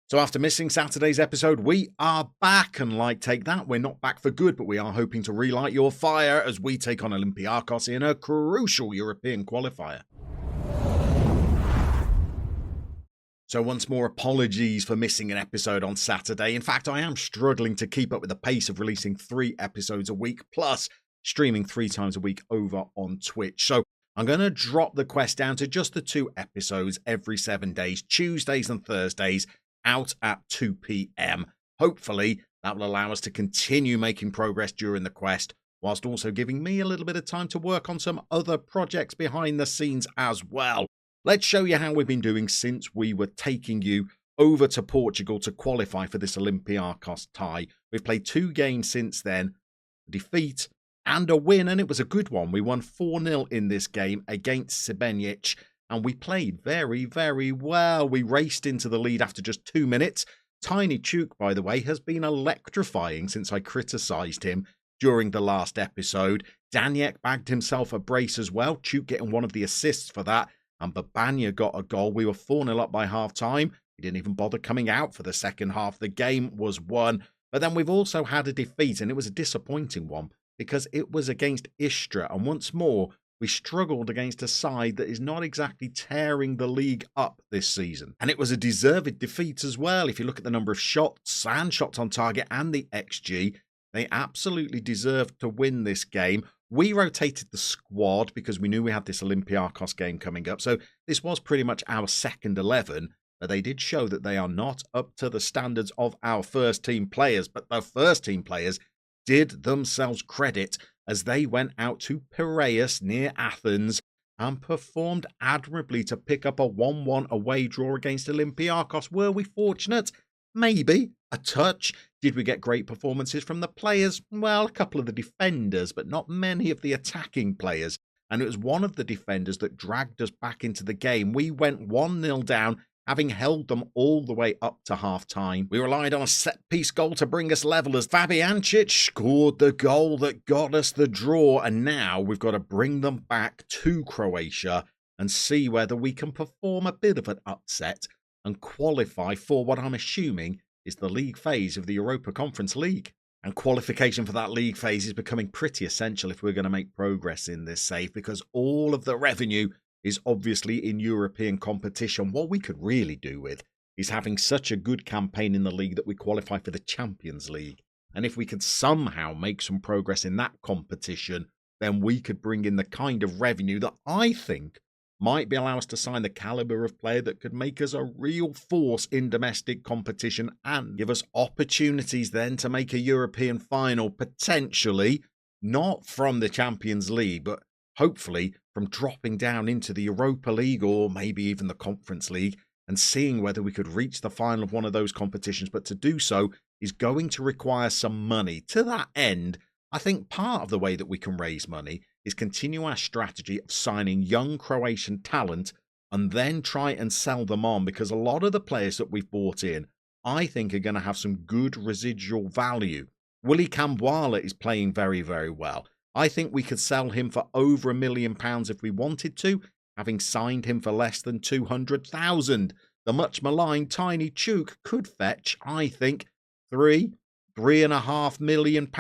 So after missing Saturday's episode, we are back, and like take that, we're not back for good, but we are hoping to relight your fire as we take on Olympiacos in a crucial European qualifier. So once more, apologies for missing an episode on Saturday. In fact, I am struggling to keep up with the pace of releasing 3 episodes a week, plus streaming 3 times a week over on Twitch. So I'm going to drop the quest down to just the 2 episodes every 7 days, Tuesdays and Thursdays, out at 2 p.m. Hopefully, that will allow us to continue making progress during the quest, whilst also giving me a little bit of time to work on some other projects behind the scenes as well. Let's show you how we've been doing since we were taking you over to Portugal to qualify for this Olympiacos tie. We've played 2 games since then, a defeat and a win, and it was a good one. We won 4-0 in this game against Sibenic, and we played very, very well. We raced into the lead after just 2 minutes. Tiny Chuk, by the way, has been electrifying since I criticised him during the last episode. Daniek bagged himself a brace as well, Chuk getting one of the assists for that, and Babanya got a goal. We were 4-0 up by half-time. He didn't even bother coming out for the second half. The game was won. But then we've also had a defeat, and it was a disappointing one because it was against Istra, and once more, we struggled against a side that is not exactly tearing the league up this season. And it was a deserved defeat as well. If you look at the number of shots and shots on target and the XG, they absolutely deserved to win this game. We rotated the squad because we knew we had this Olympiacos game coming up. So this was pretty much our second 11, but they did show that they are not up to the standards of our first team players. But the first team players did themselves credit as they went out to Piraeus near Athens and performed admirably to pick up a 1-1 away draw against Olympiacos. Were we fortunate? Maybe. A touch. Did we get great performances from the players? Well, a couple of the defenders, but not many of the attacking players. And it was one of the defenders that dragged us back into the game. We went 1-0 down, having held them all the way up to half-time. We relied on a set-piece goal to bring us level as Fabiancic scored the goal that got us the draw, and now we've got to bring them back to Croatia and see whether we can perform a bit of an upset and qualify for what I'm assuming is the league phase of the Europa Conference League. And qualification for that league phase is becoming pretty essential if we're going to make progress in this save, because all of the revenue is obviously in European competition. What we could really do with is having such a good campaign in the league that we qualify for the Champions League. And if we could somehow make some progress in that competition, then we could bring in the kind of revenue that I think might be allow us to sign the caliber of player that could make us a real force in domestic competition and give us opportunities then to make a European final, potentially not from the Champions League, but hopefully from dropping down into the Europa League or maybe even the Conference League and seeing whether we could reach the final of one of those competitions. But to do so is going to require some money. To that end, I think part of the way that we can raise money is continue our strategy of signing young Croatian talent and then try and sell them on, because a lot of the players that we've bought in, I think, are going to have some good residual value. Willy Cambuala is playing very, very well. I think we could sell him for over £1 million if we wanted to, having signed him for less than 200,000. The much maligned Tiny Chuk could fetch, I think, £3.5 million,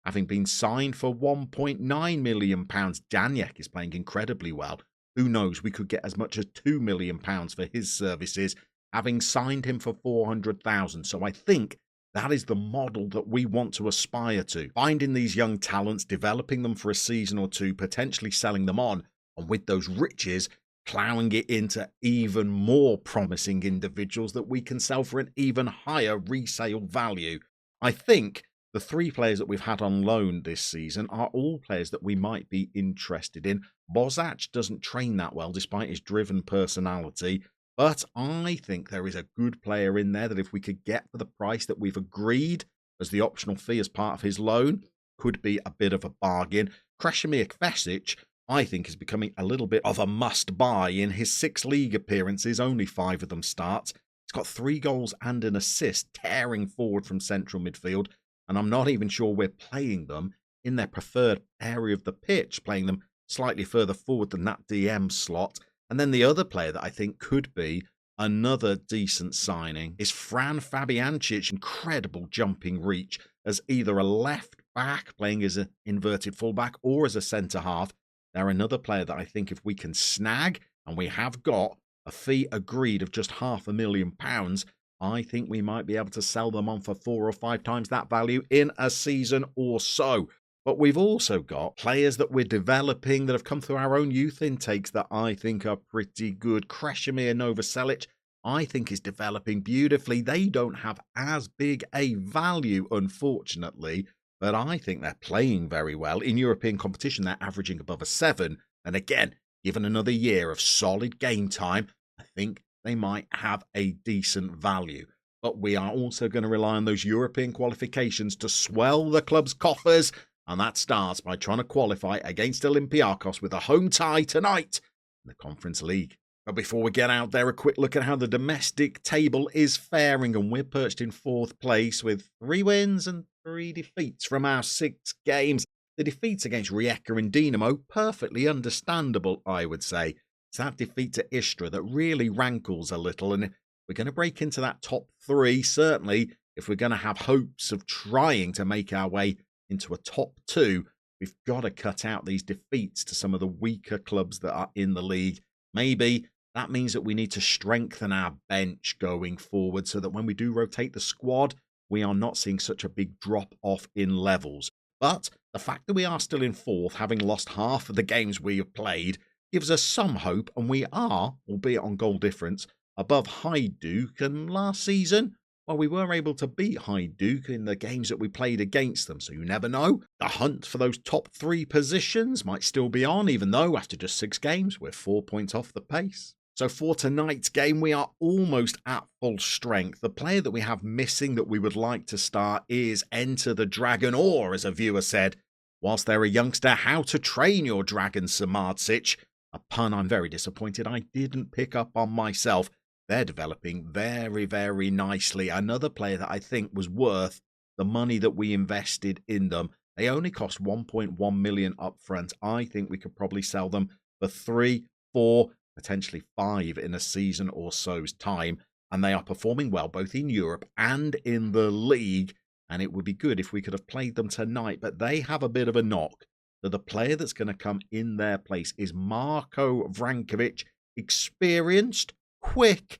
having been signed for £1.9 million. Daniek is playing incredibly well. Who knows, we could get as much as £2 million for his services, having signed him for 400,000. So I think that is the model that we want to aspire to. Finding these young talents, developing them for a season or two, potentially selling them on, and with those riches, ploughing it into even more promising individuals that we can sell for an even higher resale value. I think the 3 players that we've had on loan this season are all players that we might be interested in. Bozac doesn't train that well despite his driven personality, but I think there is a good player in there that if we could get for the price that we've agreed as the optional fee as part of his loan, could be a bit of a bargain. Krešimir Kvesic, I think, is becoming a little bit of a must-buy. In his 6 league appearances, only 5 of them starts. He's got 3 goals and an assist, tearing forward from central midfield, and I'm not even sure we're playing them in their preferred area of the pitch, playing them slightly further forward than that DM slot. And then the other player that I think could be another decent signing is Fran Fabiancic's incredible jumping reach as either a left back playing as an inverted fullback or as a centre half. They're another player that I think if we can snag, and we have got a fee agreed of just £500,000, I think we might be able to sell them on for 4 or 5 times that value in a season or so. But we've also got players that we're developing that have come through our own youth intakes that I think are pretty good. Krešimir Novoselic, I think, is developing beautifully. They don't have as big a value, unfortunately, but I think they're playing very well. In European competition, they're averaging above a 7. And again, given another year of solid game time, I think they might have a decent value. But we are also going to rely on those European qualifications to swell the club's coffers. And that starts by trying to qualify against Olympiacos with a home tie tonight in the Conference League. But before we get out there, a quick look at how the domestic table is faring. And we're perched in 4th place with 3 wins and 3 defeats from our 6 games. The defeats against Rijeka and Dinamo, perfectly understandable, I would say. It's that defeat to Istra that really rankles a little. And we're going to break into that top 3, certainly, if we're going to have hopes of trying to make our way into a top 2, we've got to cut out these defeats to some of the weaker clubs that are in the league. Maybe that means that we need to strengthen our bench going forward so that when we do rotate the squad, we are not seeing such a big drop off in levels. But the fact that we are still in 4th, having lost half of the games we have played, gives us some hope, and we are, albeit on goal difference, above Hajduk. And last season, well, we were able to beat Hajduk in the games that we played against them, so you never know. The hunt for those top 3 positions might still be on, even though after just 6 games, we're 4 points off the pace. So for tonight's game, we are almost at full strength. The player that we have missing that we would like to start is Enter the Dragon, or, as a viewer said, whilst they're a youngster, how to train your dragon, Samardzic. A pun I'm very disappointed I didn't pick up on myself. They're developing very, very nicely. Another player that I think was worth the money that we invested in them. They only cost 1.1 million up front. I think we could probably sell them for 3, 4, potentially 5 in a season or so's time. And they are performing well both in Europe and in the league. And it would be good if we could have played them tonight. But they have a bit of a knock. So the player that's going to come in their place is Marko Vrankovic, experienced, quick,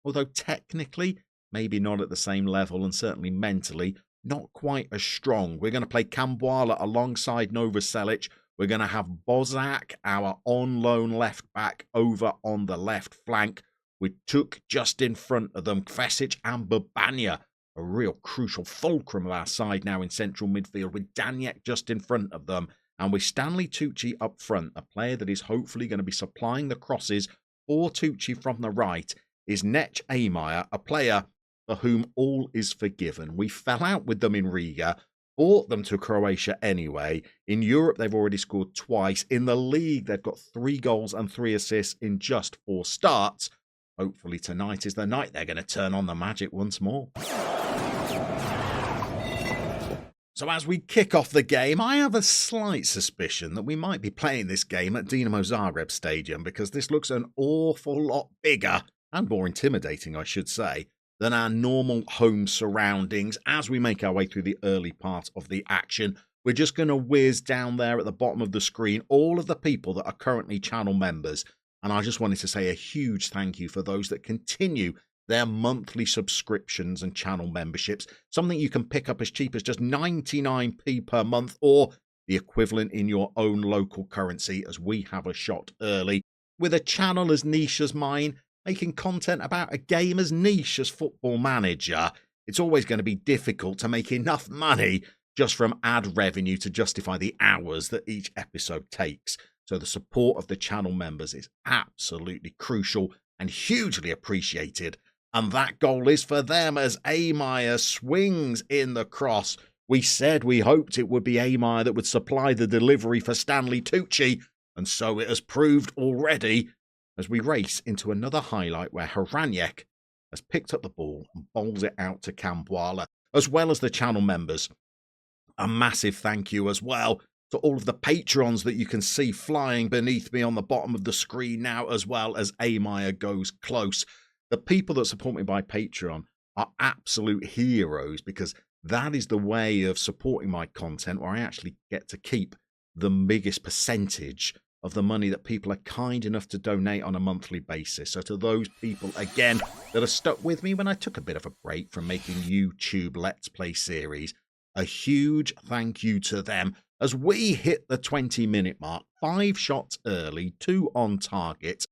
although technically maybe not at the same level and certainly mentally not quite as strong. We're going to play Cambuala alongside Novoselic. We're going to have Bozak, our on-loan left back, over on the left flank. We took just in front of them Kvesic and Babania, a real crucial fulcrum of our side now in central midfield, with Daniek just in front of them. And with Stanley Tucci up front, a player that is hopefully going to be supplying the crosses for Tucci from the right, is Nech Aymire, a player for whom all is forgiven. We fell out with them in Riga, bought them to Croatia anyway. In Europe, they've already scored twice. In the league, they've got 3 goals and 3 assists in just 4 starts. Hopefully tonight is the night they're going to turn on the magic once more. So as we kick off the game, I have a slight suspicion that we might be playing this game at Dinamo Zagreb Stadium, because this looks an awful lot bigger and more intimidating, I should say, than our normal home surroundings. As we make our way through the early part of the action, we're just going to whiz down there at the bottom of the screen all of the people that are currently channel members. And I just wanted to say a huge thank you for those that continue their monthly subscriptions and channel memberships, something you can pick up as cheap as just 99p per month, or the equivalent in your own local currency, as we have a shot early. With a channel as niche as mine, making content about a game as niche as Football Manager, it's always going to be difficult to make enough money just from ad revenue to justify the hours that each episode takes. So the support of the channel members is absolutely crucial and hugely appreciated. And that goal is for them as Aymire swings in the cross. We said we hoped it would be Aymire that would supply the delivery for Stanley Tucci, and so it has proved already, as we race into another highlight where Hraniec has picked up the ball and bowls it out to Cambuala, as well as the channel members. A massive thank you as well to all of the patrons that you can see flying beneath me on the bottom of the screen now, as well as Aymire goes close. The people that support me by Patreon are absolute heroes, because that is the way of supporting my content where I actually get to keep the biggest percentage of the money that people are kind enough to donate on a monthly basis. So to those people, again, that are stuck with me when I took a bit of a break from making YouTube Let's Play series, a huge thank you to them as we hit the 20-minute mark. 5 shots early, 2 on target.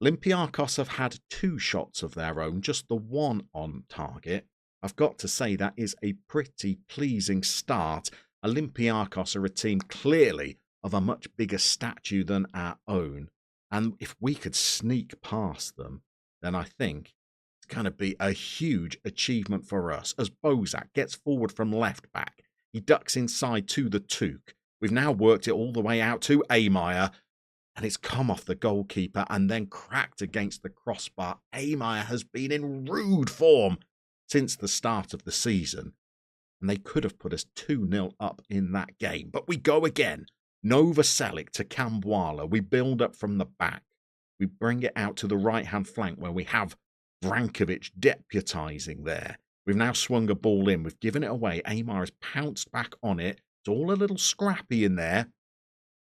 Olympiacos have had 2 shots of their own, just the 1 on target. I've got to say that is a pretty pleasing start. Olympiacos are a team clearly of a much bigger stature than our own, and if we could sneak past them, then I think it's going to be a huge achievement for us. As Bozak gets forward from left back, he ducks inside to the Took. We've now worked it all the way out to Amaya, and it's come off the goalkeeper and then cracked against the crossbar. Amaya has been in rude form since the start of the season, and they could have put us 2-0 up in that game. But we go again. Novoselic to Kambwala. We build up from the back. We bring it out to the right-hand flank where we have Brankovic deputising there. We've now swung a ball in. We've given it away. Amar has pounced back on it. It's all a little scrappy in there,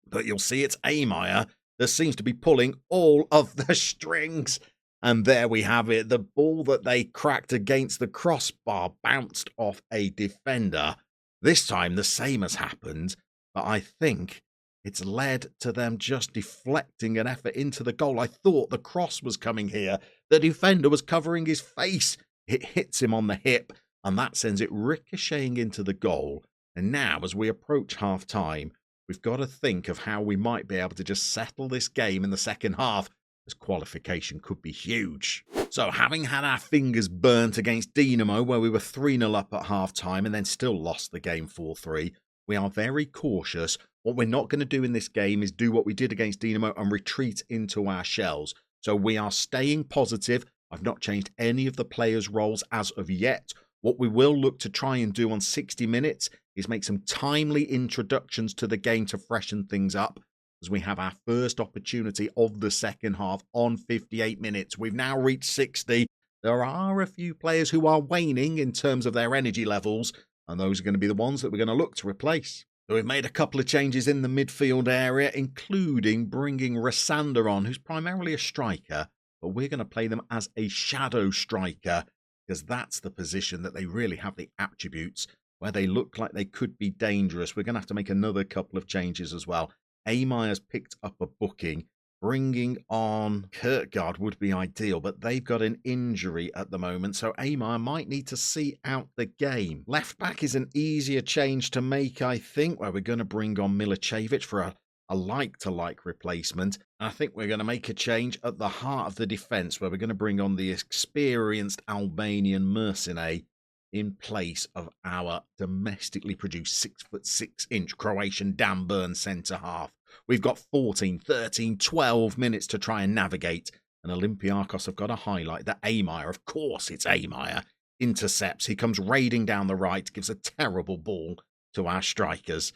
but you'll see it's Amaya that seems to be pulling all of the strings. And there we have it. The ball that they cracked against the crossbar bounced off a defender. This time the same has happened, but I think it's led to them just deflecting an effort into the goal. I thought the cross was coming here. The defender was covering his face. It hits him on the hip, and that sends it ricocheting into the goal. And now, as we approach half-time, we've got to think of how we might be able to just settle this game in the second half, as qualification could be huge. So, having had our fingers burnt against Dinamo, where we were 3-0 up at half-time and then still lost the game 4-3, we are very cautious. What we're not going to do in this game is do what we did against Dinamo and retreat into our shells. So we are staying positive. I've not changed any of the players' roles as of yet. What we will look to try and do on 60 minutes is make some timely introductions to the game to freshen things up, as we have our first opportunity of the second half on 58 minutes. We've now reached 60. There are a few players who are waning in terms of their energy levels, and those are going to be the ones that we're going to look to replace. So we've made a couple of changes in the midfield area, including bringing Rasander on, who's primarily a striker, but we're going to play them as a shadow striker, because that's the position that they really have the attributes where they look like they could be dangerous. We're going to have to make another couple of changes as well. Amai has picked up a booking. Bringing on Kirkgard would be ideal, but they've got an injury at the moment, so Amai might need to see out the game. Left back is an easier change to make, I think, where we're going to bring on Milicevic for a like-to-like replacement. And I think we're going to make a change at the heart of the defence, where we're going to bring on the experienced Albanian Mercenary in place of our domestically produced 6'6" Croatian Dan Burn centre-half. We've got 14, 13, 12 minutes to try and navigate, and Olympiacos have got a highlight that Amaya, of course it's Amaya, intercepts. He comes raiding down the right, gives a terrible ball to our strikers,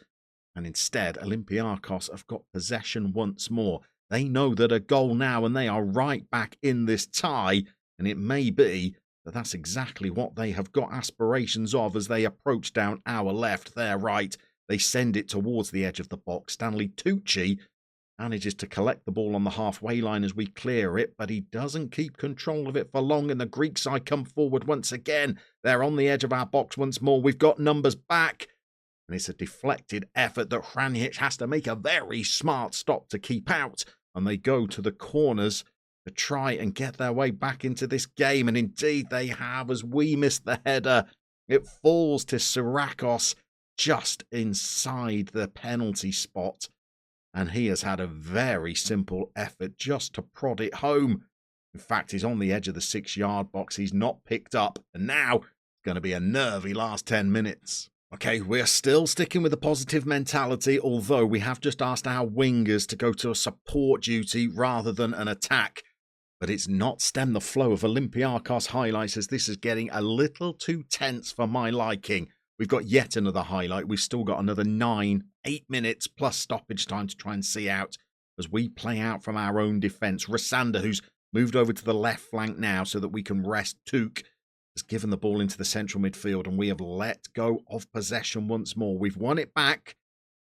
and instead Olympiacos have got possession once more. They know that a goal now, and they are right back in this tie, and it may be that that's exactly what they have got aspirations of as they approach down our left, their right. They send it towards the edge of the box. Stanley Tucci manages to collect the ball on the halfway line as we clear it, but he doesn't keep control of it for long, and the Greek side come forward once again. They're on the edge of our box once more. We've got numbers back, and it's a deflected effort that Hranjic has to make a very smart stop to keep out, and they go to the corners to try and get their way back into this game, and indeed they have, as we miss the header. It falls to Sirakos just inside the penalty spot, and he has had a very simple effort just to prod it home. In fact, he's on the edge of the 6-yard box. He's not picked up, and now it's going to be a nervy last 10 minutes. Okay, we're still sticking with the positive mentality, although we have just asked our wingers to go to a support duty rather than an attack. But it's not stemmed the flow of Olympiacos highlights, as this is getting a little too tense for my liking. We've got yet another highlight. We've still got another 8 minutes plus stoppage time to try and see out as we play out from our own defence. Rasander, who's moved over to the left flank now so that we can rest Took. Has given the ball into the central midfield, and we have let go of possession once more. We've won it back,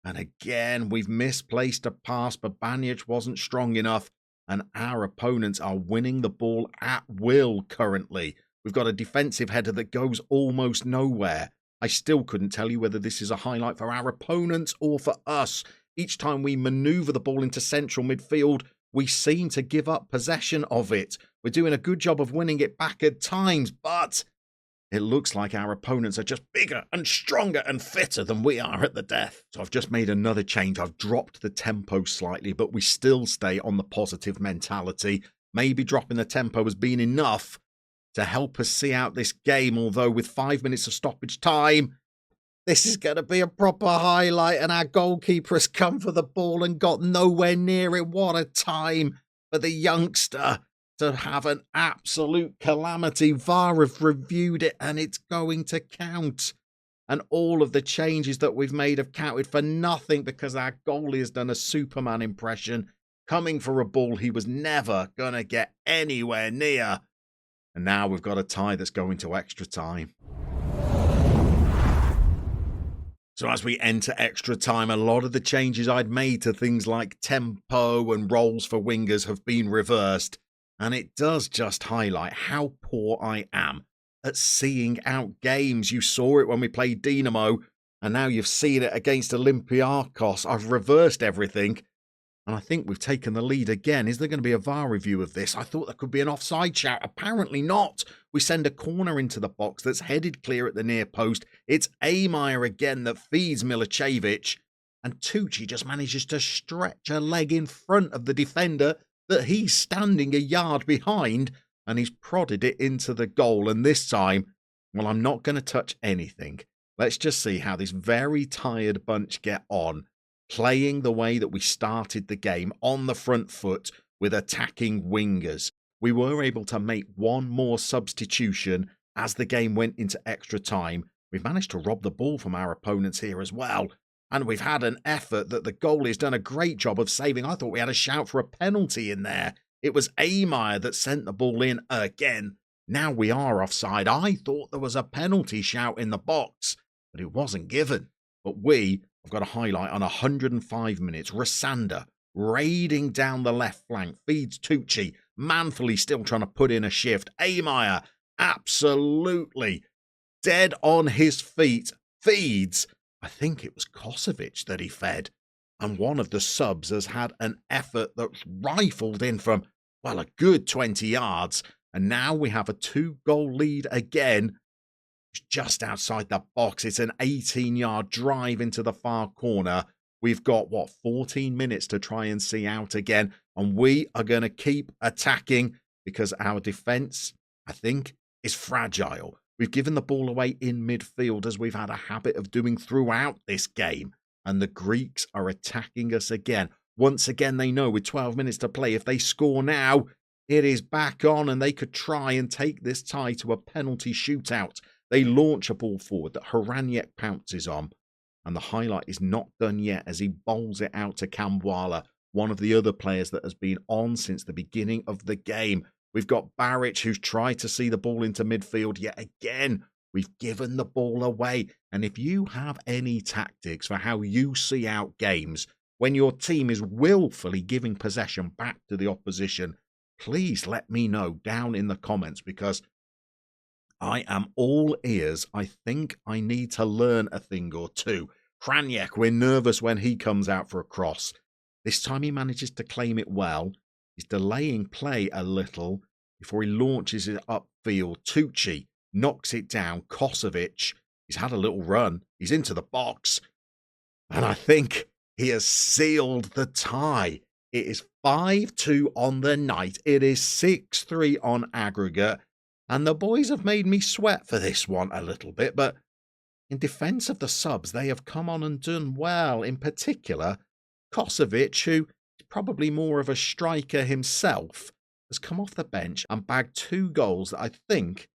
and again, we've misplaced a pass, but Banyac wasn't strong enough, and our opponents are winning the ball at will currently. We've got a defensive header that goes almost nowhere. I still couldn't tell you whether this is a highlight for our opponents or for us. Each time we manoeuvre the ball into central midfield, we seem to give up possession of it. We're doing a good job of winning it back at times, but it looks like our opponents are just bigger and stronger and fitter than we are at the death. So I've just made another change. I've dropped the tempo slightly, but we still stay on the positive mentality. Maybe dropping the tempo has been enough to help us see out this game, although with 5 minutes of stoppage time, this is going to be a proper highlight, and our goalkeeper has come for the ball and got nowhere near it. What a time for the youngster to have an absolute calamity. VAR have reviewed it, and it's going to count. And all of the changes that we've made have counted for nothing because our goalie has done a Superman impression, coming for a ball he was never going to get anywhere near. And now we've got a tie that's going to extra time. So as we enter extra time, a lot of the changes I'd made to things like tempo and roles for wingers have been reversed. And it does just highlight how poor I am at seeing out games. You saw it when we played Dinamo, and now you've seen it against Olympiacos. I've reversed everything, and I think we've taken the lead again. Is there going to be a VAR review of this? I thought there could be an offside shout. Apparently not. We send a corner into the box that's headed clear at the near post. It's Llama again that feeds Milicevic, and Tucci just manages to stretch a leg in front of the defender that he's standing a yard behind, and he's prodded it into the goal. And this time, well, I'm not going to touch anything. Let's just see how this very tired bunch get on, playing the way that we started the game, on the front foot with attacking wingers. We were able to make one more substitution as the game went into extra time. We've managed to rob the ball from our opponents here as well. And we've had an effort that the goalie's done a great job of saving. I thought we had a shout for a penalty in there. It was Llama that sent the ball in again. Now we are offside. I thought there was a penalty shout in the box, but it wasn't given. But we have got a highlight on 105 minutes. Rasanda raiding down the left flank, feeds Tucci, manfully still trying to put in a shift. Llama absolutely dead on his feet, feeds. I think it was Kosovic that he fed. And one of the subs has had an effort that's rifled in from, well, a good 20 yards. And now we have a 2-goal lead again. It's just outside the box. It's an 18-yard drive into the far corner. We've got, 14 minutes to try and see out again. And we are going to keep attacking because our defence, I think, is fragile. We've given the ball away in midfield as we've had a habit of doing throughout this game. And the Greeks are attacking us again. Once again, they know with 12 minutes to play, if they score now, it is back on and they could try and take this tie to a penalty shootout. They launch a ball forward that Hraniec pounces on. And the highlight is not done yet as he bowls it out to Kambwala, one of the other players that has been on since the beginning of the game. We've got Baric, who's tried to see the ball into midfield yet again. We've given the ball away. And if you have any tactics for how you see out games, when your team is willfully giving possession back to the opposition, please let me know down in the comments because I am all ears. I think I need to learn a thing or two. Hraniec, we're nervous when he comes out for a cross. This time he manages to claim it well. He's delaying play a little before he launches it upfield. Tucci knocks it down. Kosovic, he's had a little run. He's into the box. And I think he has sealed the tie. It is 5-2 on the night. It is 6-3 on aggregate. And the boys have made me sweat for this one a little bit. But in defence of the subs, they have come on and done well. In particular, Kosovic, who is probably more of a striker himself, has come off the bench and bagged 2 goals that I think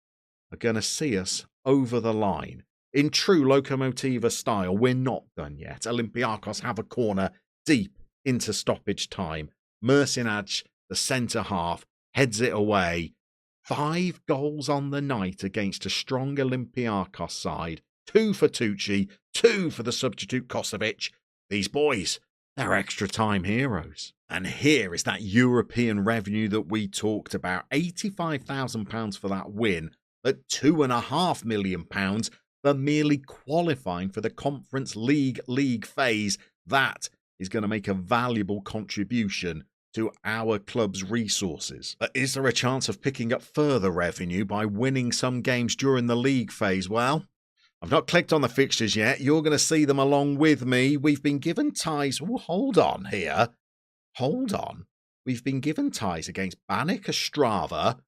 are going to see us over the line. In true Lokomotiva style, we're not done yet. Olympiacos have a corner deep into stoppage time. Mercinac, the centre half, heads it away. 5 goals on the night against a strong Olympiacos side. 2 for Tucci, 2 for the substitute Kosovic. These boys, they're extra time heroes. And here is that European revenue that we talked about. £85,000 for that win, but £2.5 million for merely qualifying for the Conference League phase. That is going to make a valuable contribution to our club's resources. But is there a chance of picking up further revenue by winning some games during the league phase? Well, I've not clicked on the fixtures yet. You're going to see them along with me. We've been given ties. Oh, hold on here. Hold on. We've been given ties against Banik Ostrava.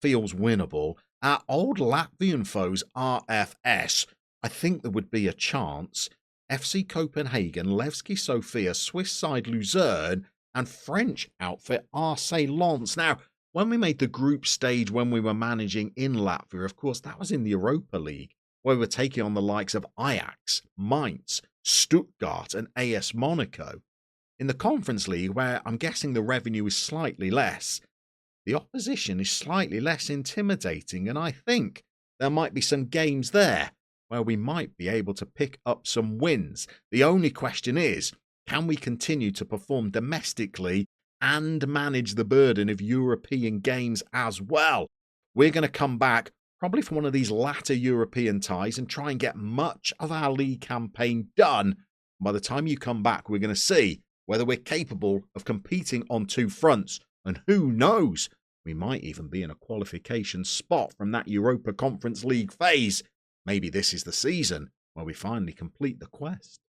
Feels winnable. Our old Latvian foes, RFS. I think there would be a chance. FC Copenhagen, Levski Sofia, Swiss side Luzern, and French outfit RC Lens. Now, when we made the group stage when we were managing in Latvia, of course, that was in the Europa League, where we were taking on the likes of Ajax, Mainz, Stuttgart, and AS Monaco. In the Conference League, where I'm guessing the revenue is slightly less, the opposition is slightly less intimidating, and I think there might be some games there where we might be able to pick up some wins. The only question is, can we continue to perform domestically and manage the burden of European games as well? We're going to come back probably for one of these latter European ties and try and get much of our league campaign done. By the time you come back, we're going to see whether we're capable of competing on 2 fronts. And who knows, we might even be in a qualification spot from that Europa Conference League phase. Maybe this is the season where we finally complete the quest.